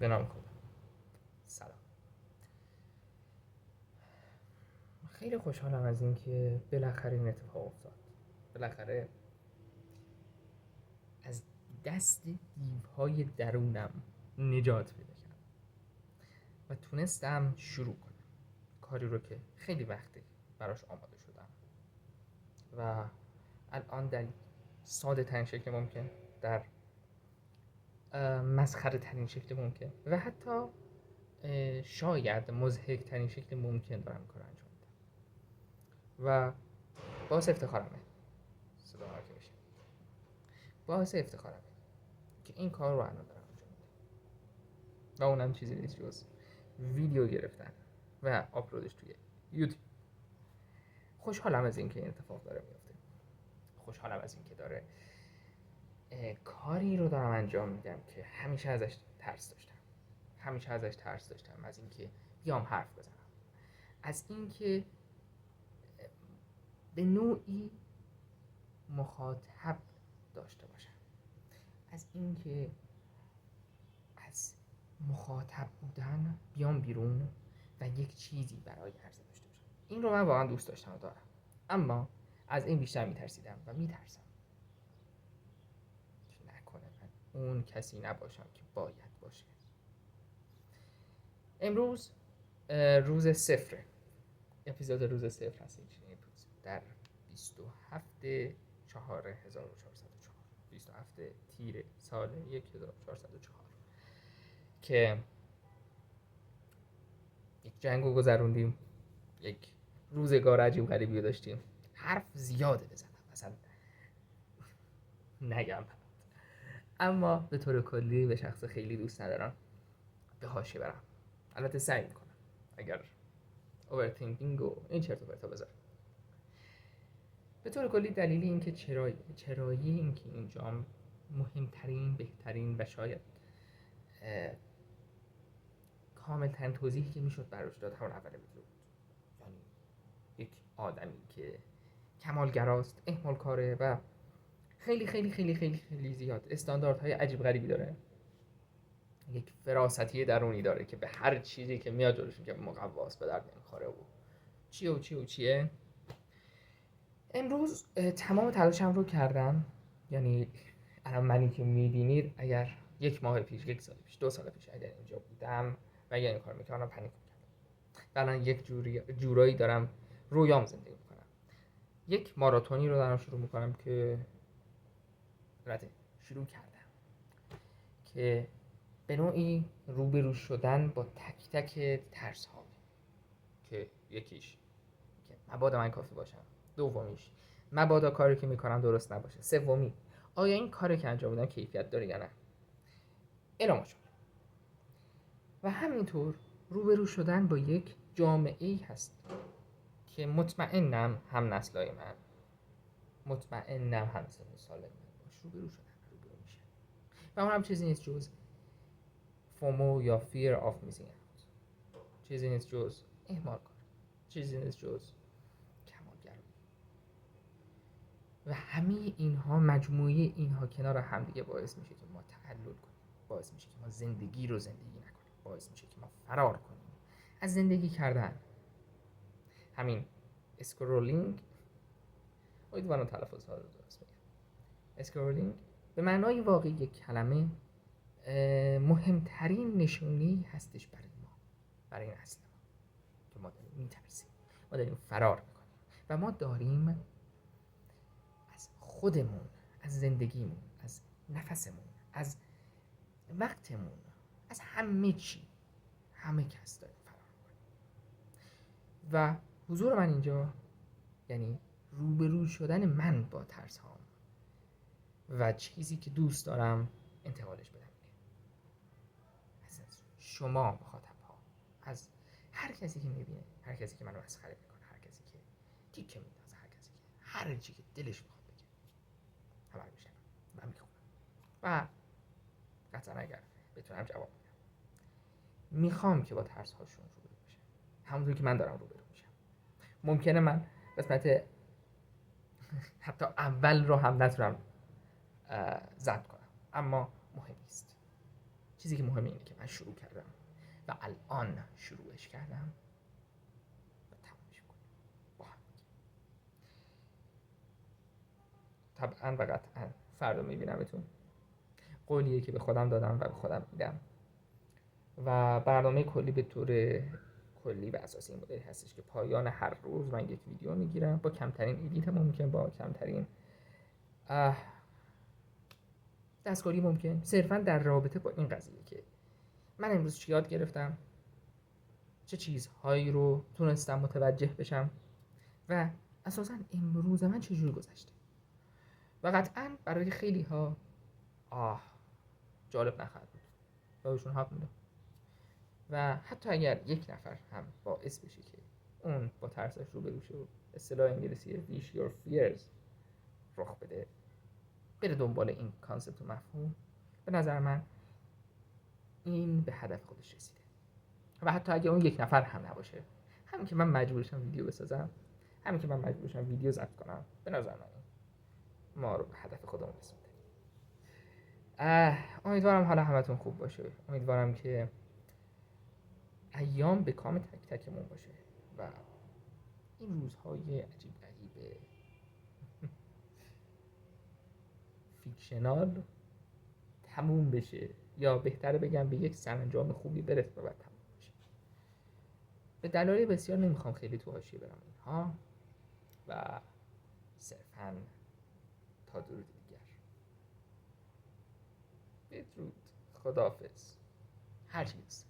به نام خدا. سلام. خیلی خوشحالم از اینکه بالاخره این اتفاق افتاد. بالاخره از دست دیوهای درونم نجات پیدا کردم و تونستم شروع کنم کاری رو که خیلی وقتی براش آماده شدم و الان در ساده ترین شکل ممکن، در مسخره ترین شکل ممکن و حتی شاید مضحک ترین شکل ممکن دارم کار انجام میدم و باعث افتخارمه. صدا که بشه باعث افتخارمه که این کار رو الان دارم انجام میدم و اونم چیزی نیست جز ویدیو گرفتن و آپلودش توی یوتیوب. خوشحالم از اینکه این اتفاق داره میفته. خوشحالم از اینکه داره کاری رو دارم انجام میدم که همیشه ازش ترس داشتم از اینکه بیام حرف بزنم، از اینکه به نوعی مخاطب داشته باشم، از اینکه از مخاطب بودن بیام بیرون و یک چیزی برای عرضه داشته باشم. این رو من واقعا دوست داشتم و دارم، اما از این بیشتر میترسیدم و میترسم که نکنه من اون کسی نباشم که باید باشه. امروز روز صفره، اپیزود روز صفر هست. در 27/4/1404 27 تیر سال 1404 که یک جنگ رو گذروندیم، یک روزگار عجیب غریبی داشتیم. حرف زیاده بزنم اصلا نگم، اما به طور کلی به شخص خیلی دوست ندارم به حاشیه برم. البته سعی میکنم اگر اوورتینکینگ و این چرت و پرتا بذارم. به طور کلی دلیل این که چرایی این که اینجا مهمترین، بهترین و شاید کاملترین توضیحی که میشد براش داد همون اول ویدیو بود. یعنی یک آدمی که کمالگراست، اهمال کاره و خیلی خیلی خیلی خیلی خیلی زیاد استانداردهای عجیب غریبی داره، یک فراستی درونی داره که به هر چیزی که میاد جلوش میگه مقواست، به درد نمیخوره و چیه. امروز تمام تلاشم رو کردم. یعنی الان منی که میبینید اگر 1 ماه پیش، 1 سال پیش، 2 سال پیش اگر اینجا بودم و اگر این کار میکردم پنیک میکردم و الان یک جورایی دارم رویام زندگی میکنم. یک ماراتونی رو دارم شروع میکنم که شروع کردم که به نوعی روبرو شدن با تک تک ترس ها، که یکیش که مبادا من کافی باشم، دومیش مبادا کاری که میکنم درست نباشه، سومی آیا این کاری که انجام میدم کیفیت داره یا نه، الی ما شد. و همینطور روبرو شدن با یک جامعه ای هست که مطمئنم هم نسلای من، مطمئنم هم سن سال من باش روبرو میشه و اون هم چیزی نیست جز فومو یا fear of missing out، چیزی نیست جز اهمال کار، چیزی نیست جز کمالگرایی و همه اینها، مجموعه اینها کنار هم دیگه باعث میشه که ما تعلل کنیم، باعث میشه که ما زندگی رو زندگی نکنیم، باعث میشه که ما فرار کنیم از زندگی کردن. همین اسکرولینگ، امیدوارم تلفظ ها رو درست بگم، اسکرولینگ به معنای واقعی یک کلمه مهمترین نشونی هستش برای ما، برای این اصل ما، که ما داریم میترسیم، ما داریم فرار میکنیم و ما داریم از خودمون، از زندگیمون، از نفسمون، از وقتمون، از همه چی، همه کس داریم فرار میکنیم. و حضور من اینجا یعنی روبرو شدن من با ترس هام و چیزی که دوست دارم انتقالش بدم. از شما مخاطب ها، از هر کسی که میبینه، هر کسی که منو مسخره میکنه، هر کسی که تیکه میندازه، هر کسی که هر چی که دلش میخواد بگه، همه رو میشنم و میخونم و قطعا اگر بتونم جواب میدم. میخوام که با ترس هاشون روبرو بشم، همونطور که من دارم روبرو میشم. ممکنه من قسمت حتی اول رو هم نتونم ضبط کنم، اما مهم نیست. چیزی که مهمه اینه که من شروع کردم و الان شروعش کردم و تمامش کنم با هم. طبعا و قطعا فردا میبینمتون. قولیه که به خودم دادم و به خودم میدم و برنامه کلی به طور کلی و اساسی این مدلی هستش که پایان هر روز من یک ویدیو میگیرم با کمترین ایدیت ممکن، با کمترین دستکاری ممکن، صرفا در رابطه با این قضیه که من امروز چی یاد گرفتم، چه چیزهایی رو تونستم متوجه بشم و اساسا امروز من چجور گذشته. و قطعا برای خیلی ها جالب نخواهد بود و بهشون حق میدم. و حتی اگر یک نفر هم باعث بشه که اون با ترسش روبرو شه و اصطلاح انگلیسی wish your fears رخ بده، بره دنبال این کانسپت و مفهوم، به نظر من این به هدف خودش رسیده. و حتی اگه اون یک نفر هم نباشه، همین که من مجبورشم ویدیو بسازم، همین که من مجبورشم ویدیو ضبط کنم، به نظر من ما رو به هدف خودمون رسونده. امیدوارم حالا همتون خوب باشه. امیدوارم که ایام به کام تک تکمون باشه و این روزهای عجیب غریب فیکشنال تموم بشه، یا بهتره بگم به یک سرانجام خوبی برسه و بعد تموم بشه. به دلایل بسیار نمیخوام خیلی تو حاشیه برم اینها و صرفاً تا درود دیگر، بدرود، خداحافظ، هر چیز.